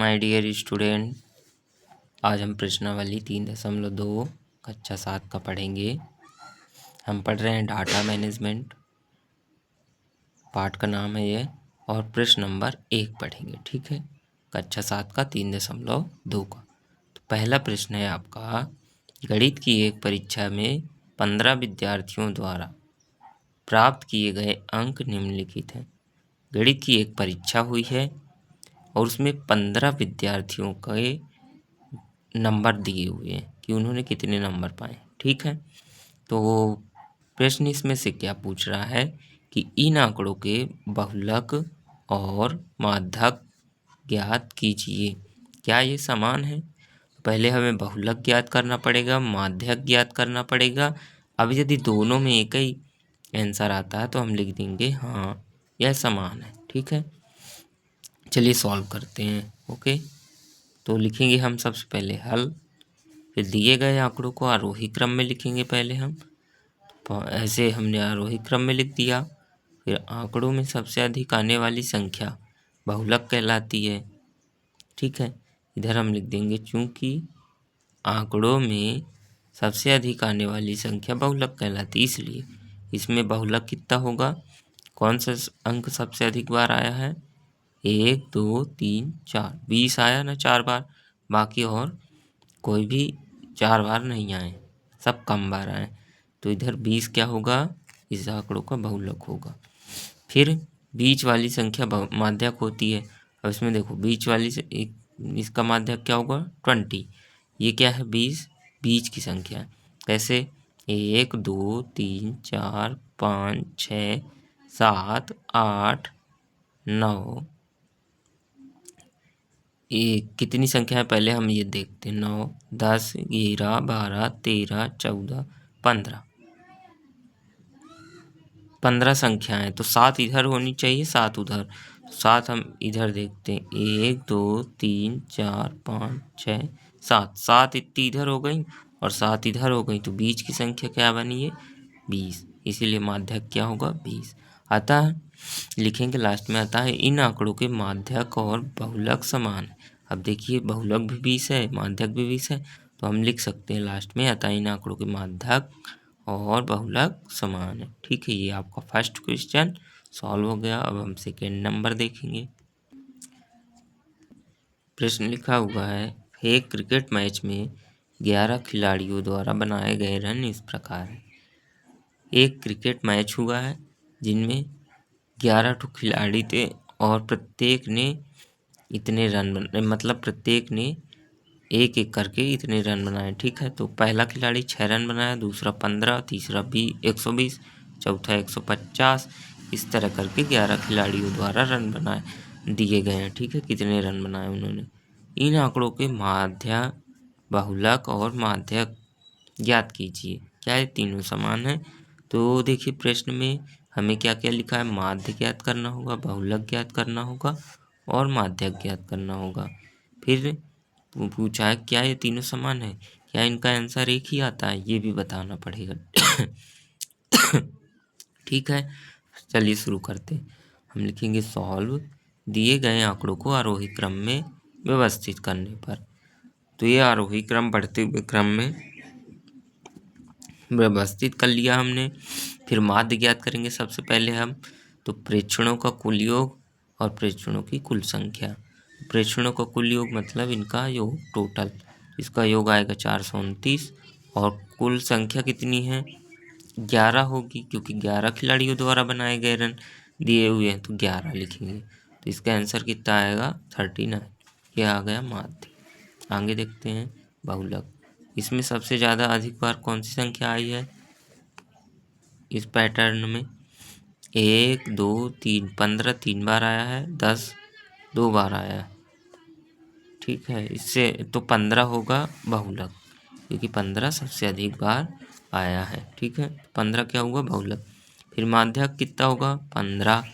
My dear student, आज हम प्रश्नावली 3.2 कक्षा 7 का पढ़ेंगे। हम पढ़ रहे हैं डाटा मैनेजमेंट, पाठ का नाम है ये, और प्रश्न नंबर 1 पढ़ेंगे। ठीक है, कक्षा 7 का 3.2 का। तो पहला प्रश्न है आपका, गणित की एक परीक्षा में 15 विद्यार्थियों द्वारा प्राप्त किए गए अंक निम्नलिखित हैं। गणित की एक परीक्षा हुई है और उसमें 15 विद्यार्थियों के नंबर दिए हुए हैं कि उन्होंने कितने नंबर पाए। ठीक है, तो प्रश्न इसमें से क्या पूछ रहा है कि इन आंकड़ों के बहुलक और माध्यक ज्ञात कीजिए, क्या ये समान है। पहले हमें बहुलक ज्ञात करना पड़ेगा, माध्यक ज्ञात करना पड़ेगा। अब यदि दोनों में एक ही आंसर आता है तो हम लिख देंगे हाँ यह समान है। ठीक है, चलिए सॉल्व करते हैं। ओके, तो लिखेंगे हम सबसे पहले हल, फिर दिए गए आंकड़ों को आरोही क्रम में लिखेंगे। पहले हम ऐसे हमने आरोही क्रम में लिख दिया। फिर आंकड़ों में सबसे अधिक आने वाली संख्या बहुलक कहलाती है। ठीक है, इधर हम लिख देंगे चूंकि आंकड़ों में सबसे अधिक आने वाली संख्या बहुलक कहलाती है, इसलिए इसमें बहुलक कितना होगा, कौन सा अंक सबसे अधिक बार आया है, 1 2 3 4, 20 आया ना 4 बार। बाकी और कोई भी 4 बार नहीं आए, सब कम बार आए। तो इधर 20 क्या होगा, इस आंकड़ों का बहुलक होगा। फिर बीच वाली संख्या माध्यक होती है। अब इसमें देखो बीच वाली से इसका माध्यक क्या होगा, 20। ये क्या है, 20 बीच की संख्या है। कैसे, 1 2 3 4 5 6 7 8 9, ये कितनी संख्या है पहले हम ये देखते हैं। 9 10 11 12 13 14 15, 15 संख्याएं। तो 7 इधर होनी चाहिए, 7 उधर। 7 हम इधर देखते हैं, 1 2 3 4 5 6 7, 7 इतनी इधर हो गई और 7 इधर हो गई। तो बीच की संख्या क्या बनी है, 20, इसीलिए माध्यक क्या होगा, 20। अतः लिखेंगे लास्ट में, अतः इन आंकड़ों के माध्यक और बहुलक समान है। अब देखिए बहुलक भी 20 है, माध्यक भी 20 है, तो हम लिख सकते हैं लास्ट में, अतः इन आंकड़ों के माध्यक और बहुलक समान है। ठीक है, ये आपका फर्स्ट क्वेश्चन सॉल्व हो गया। अब हम सेकेंड नंबर देखेंगे। प्रश्न लिखा हुआ है, एक क्रिकेट मैच में 11 खिलाड़ियों द्वारा बनाए गए रन इस प्रकार है। एक क्रिकेट मैच हुआ है जिनमें 11 खिलाड़ी थे और प्रत्येक ने इतने रन मतलब प्रत्येक ने एक एक करके इतने रन बनाए। ठीक है, तो पहला खिलाड़ी 6 रन बनाया, दूसरा 15, तीसरा 120, चौथा 150, इस तरह करके 11 खिलाड़ियों द्वारा रन बनाए दिए गए हैं। ठीक है, कितने रन बनाए उन्होंने। इन आंकड़ों के माध्य, बहुलक और माध्यक ज्ञात कीजिए, क्या ये तीनों समान है। तो देखिए प्रश्न में हमें क्या क्या लिखा है, माध्य ज्ञात करना होगा, बहुलक ज्ञात करना होगा और माध्यक ज्ञात करना होगा। फिर पूछा है क्या ये तीनों समान है, क्या इनका आंसर एक ही आता है, ये भी बताना पड़ेगा। ठीक है, चलिए शुरू करते हैं। हम लिखेंगे सॉल्व, दिए गए आंकड़ों को आरोही क्रम में व्यवस्थित करने पर। तो ये आरोही क्रम बढ़ते हुए क्रम में व्यवस्थित कर लिया हमने। फिर माध्य ज्ञात करेंगे सबसे पहले हम, तो प्रेक्षणों का कुल योग और प्रेक्षणों की कुल संख्या। प्रेक्षणों का कुल योग मतलब इनका योग टोटल, इसका योग आएगा 429 और कुल संख्या कितनी है, 11 होगी, क्योंकि 11 खिलाड़ियों द्वारा बनाए गए रन दिए हुए हैं, तो 11 लिखेंगे। तो इसका आंसर कितना आएगा, 39। ये आ गया माध्य। आगे देखते हैं बहुलक। इसमें सबसे ज़्यादा अधिक बार कौन सी संख्या आई है इस पैटर्न में, 1 2 3, 15 3 बार आया है, 10 2 बार आया है। ठीक है, इससे तो 15 होगा बहुलक, क्योंकि 15 सबसे अधिक बार आया है। ठीक है, 15 क्या होगा, बहुलक। फिर माध्यक कितना होगा, 15,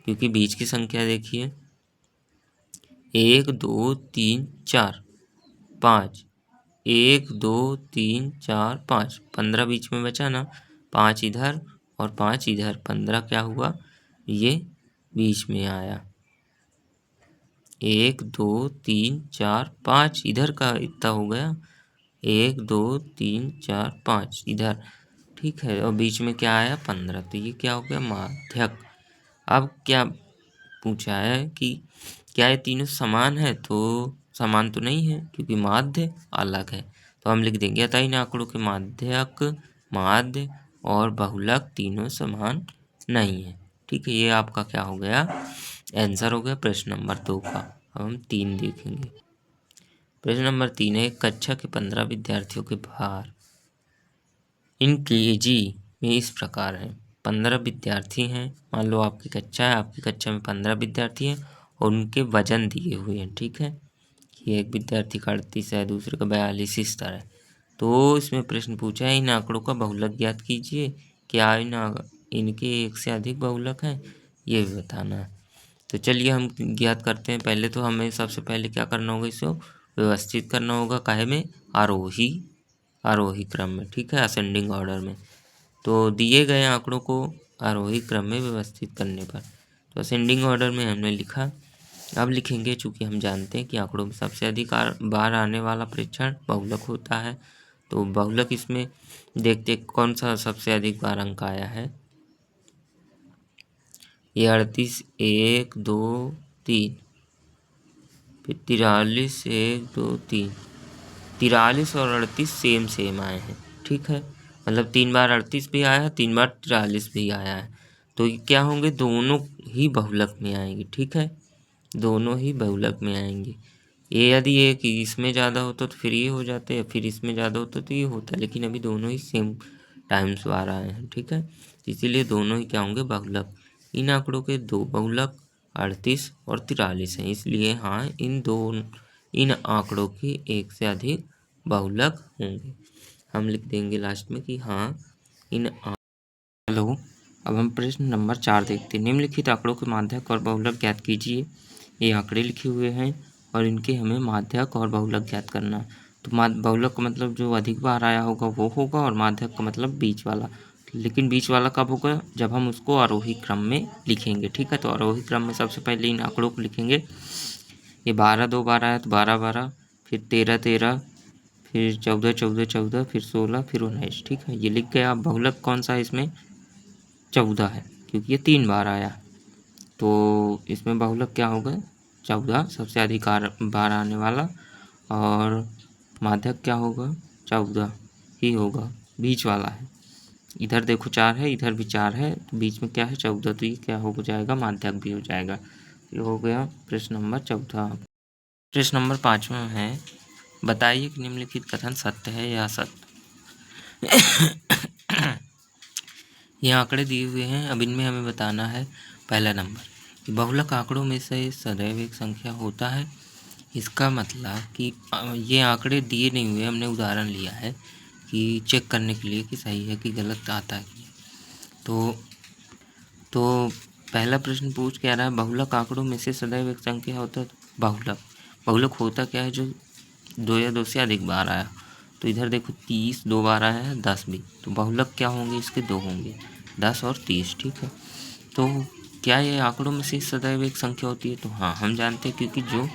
क्योंकि बीच की संख्या देखिए 1 2 3 4 5, 1 2 3 4 5, 15 बीच में बचा ना, 5 इधर और 5 इधर, 15 क्या हुआ, ये बीच में आया। 1 2 3 4 5 इधर का इतना हो गया, 1 2 3 4 5 इधर, ठीक है। और बीच में क्या आया 15, तो ये क्या हो गया माध्यक। अब क्या पूछा है कि क्या ये तीनों समान है, तो समान तो नहीं है क्योंकि माध्य अलग है। तो हम लिख देंगे अतः इन आंकड़ों के माध्यक, माध्य और बहुलक तीनों समान नहीं है, ठीक है। ये आपका क्या हो गया, आंसर हो गया प्रश्न नंबर 2 का। अब हम 3 देखेंगे। प्रश्न नंबर 3 है, कक्षा के 15 विद्यार्थियों के भार इन केजी में इस प्रकार है। 15 विद्यार्थी हैं, मान लो आपकी कक्षा है, आपकी कक्षा में 15 विद्यार्थी हैं और उनके वजन दिए हुए हैं, ठीक है। कि एक विद्यार्थी का 38 है, दूसरे का 42, इस तरह। तो इसमें प्रश्न पूछा है इन आंकड़ों का बहुलक ज्ञात कीजिए, क्या इनके एक से अधिक बहुलक हैं, ये भी बताना है। तो चलिए हम ज्ञात करते हैं। पहले तो हमें सबसे पहले क्या करना होगा, इसको व्यवस्थित करना होगा काहे में, आरोही क्रम में, ठीक है, असेंडिंग ऑर्डर में। तो दिए गए आंकड़ों को आरोही क्रम में व्यवस्थित करने पर, तो असेंडिंग ऑर्डर में हमने लिखा। अब लिखेंगे, चूंकि हम जानते हैं कि आंकड़ों में सबसे अधिक बार आने वाला प्रेक्षण बहुलक होता है। तो बहुलक इसमें देखते कौन सा सबसे अधिक बार अंक आया है। ये 38 1 2 3, फिर 43 1 2 3, 43 और 38 सेम आए हैं, ठीक है। मतलब 3 बार 38 भी आया है, 3 बार 43 भी आया है। तो ये क्या होंगे, दोनों ही बहुलक में आएंगे, ठीक है, दोनों ही बहुलक में आएंगे। ये यदि एक इसमें ज़्यादा होता तो फिर ये हो जाते, फिर इसमें ज़्यादा होता तो ये होता, लेकिन अभी दोनों ही सेम टाइम्स बार आए हैं, ठीक है। इसीलिए दोनों ही क्या होंगे, बहुलक। इन आंकड़ों के 2 बहुलक 38 और 43 हैं, इसलिए हाँ इन आंकड़ों के एक से अधिक बहुलक होंगे। हम लिख देंगे लास्ट में कि हाँ हेलो। अब हम प्रश्न नंबर 4 देखते हैं। निम्नलिखित आंकड़ों के माध्यक और बहुलक ज्ञात कीजिए। ये आंकड़े लिखे हुए हैं और इनके हमें माध्यक और बहुलक ज्ञात करना है। तो बहुलक का मतलब जो अधिक बार आया होगा वो होगा, और माध्यक का मतलब बीच वाला। लेकिन बीच वाला कब होगा, जब हम उसको आरोही क्रम में लिखेंगे, ठीक है। तो आरोही क्रम में सबसे पहले इन आंकड़ों को लिखेंगे। ये 12 2 बार आया तो 12 12, फिर 13 13, फिर 14 14 14, फिर 16, फिर 19, ठीक है। ये लिख गया। बहुलक कौन सा है इसमें, 14 है, क्योंकि ये 3 बार आया। तो इसमें बहुलक क्या होगा, 14 सबसे अधिक बार आने वाला, और माध्यक क्या होगा, 14 ही होगा, बीच वाला है। इधर देखो 4 है, इधर भी 4 है, तो बीच में क्या है 14, तो ये क्या हो जाएगा, माध्यक भी हो जाएगा। ये हो गया प्रश्न नंबर 14। प्रश्न नंबर 5वां है, बताइए कि निम्नलिखित कथन सत्य है या असत्य। ये आंकड़े दिए हुए हैं, अब इनमें हमें बताना है। पहला नंबर, बहुलक आंकड़ों में से सदैव एक संख्या होता है। इसका मतलब कि ये आंकड़े दिए नहीं हुए, हमने उदाहरण लिया है कि चेक करने के लिए कि सही है कि गलत आता है कि नहीं। तो पहला प्रश्न पूछ क्या रहा है, बहुलक आंकड़ों में से सदैव एक संख्या होता है। बहुलक होता क्या है, जो 2 या 2 से अधिक बार आया। तो इधर देखो 30 2 बार आया है, 10 भी, तो बहुलक क्या होंगे इसके, 2 होंगे, 10 और 30, ठीक है। तो क्या ये आंकड़ों में से सदैव एक संख्या होती है, तो हाँ हम जानते हैं, क्योंकि जो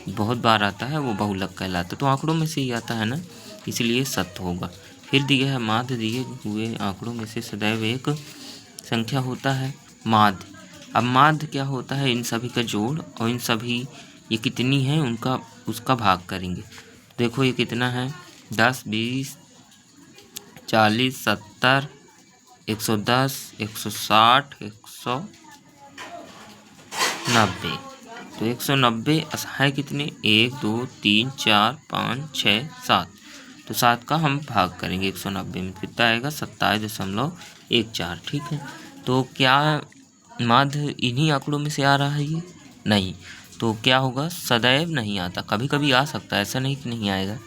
बहुत बार आता है वो बहुलक कहलाता है, तो आंकड़ों में से ही आता है ना, इसलिए सत्य होगा। फिर दिया है, माध्य दिए हुए आंकड़ों में से सदैव एक संख्या होता है, माध्य। अब माध्य क्या होता है, इन सभी का जोड़, और इन सभी ये कितनी है उनका उसका भाग करेंगे। देखो ये कितना है, 10 20 40 70 110 160 190, तो 190 है कितने, 1 2 3 4 5 6 7, तो 7 का हम भाग करेंगे 190 में, कितना आएगा 27.14, ठीक है। तो क्या माध्य इन्हीं आंकड़ों में से आ रहा है ये, नहीं। तो क्या होगा, सदैव नहीं आता, कभी कभी आ सकता है, ऐसा नहीं कि नहीं आएगा,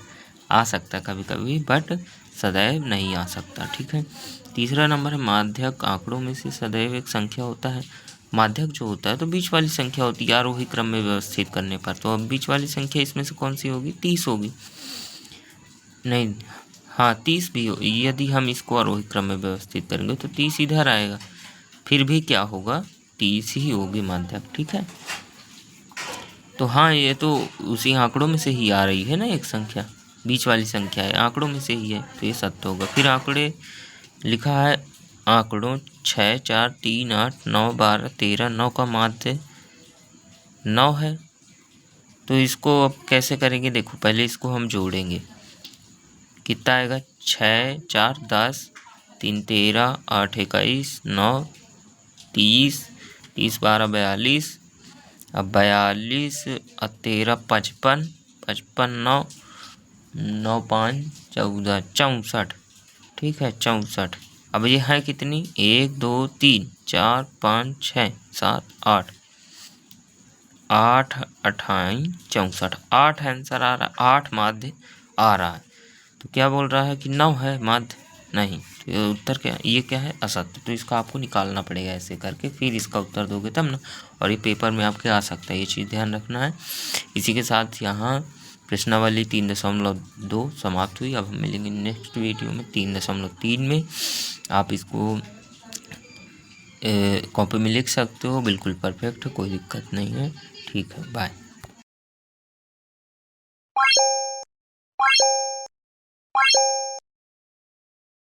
आ सकता है कभी कभी, बट सदैव नहीं आ सकता, ठीक है। तीसरा नंबर है, माध्यक आंकड़ों में से सदैव एक संख्या होता है। माध्यक जो होता है तो बीच वाली संख्या होती है आरोही क्रम में व्यवस्थित करने पर। तो अब बीच वाली संख्या इसमें से कौन सी होगी, 30 होगी, नहीं हाँ 30 भी हो, यदि हम इसको आरोही क्रम में व्यवस्थित करेंगे तो 30 इधर आएगा, फिर भी क्या होगा, 30 ही होगी माध्यक, ठीक है। तो हाँ, ये तो उसी आंकड़ों में से ही आ रही है ना, एक संख्या बीच वाली संख्या है, आंकड़ों में से ही है, तो ये सत्य होगा। फिर आंकड़े लिखा है आंकड़ों 6, 4, 3, 8, 9, 12, 13, 9 का माध्य 9 है। तो इसको अब कैसे करेंगे, देखो पहले इसको हम जोड़ेंगे, कितना आएगा 6, 4, 10, 3, 13, 8, 21, 9, 30, 30, 12, 42, अब 42 और 13, 55, 55, 9, 9, 5, 14, 64, ठीक है 64। अब ये है कितनी, 1, 2, 3, 4, 5, 6, 7, 8, 8, 28, 64, 8 आंसर आ रहा है, 8 माध्य आ रहा है। तो क्या बोल रहा है कि 9 है माध्य, नहीं, तो ये उत्तर क्या, ये क्या है, असत्य। तो इसका आपको निकालना पड़ेगा ऐसे करके, फिर इसका उत्तर दोगे तब ना, और ये पेपर में आपके आ सकता है, ये चीज़ ध्यान रखना है। इसी के साथ यहाँ प्रश्नावली 3.2 समाप्त हुई। अब हम मिलेंगे नेक्स्ट वीडियो में 3.3 में। आप इसको कॉपी में लिख सकते हो, बिल्कुल परफेक्ट है, कोई दिक्कत नहीं है। ठीक है, बाय।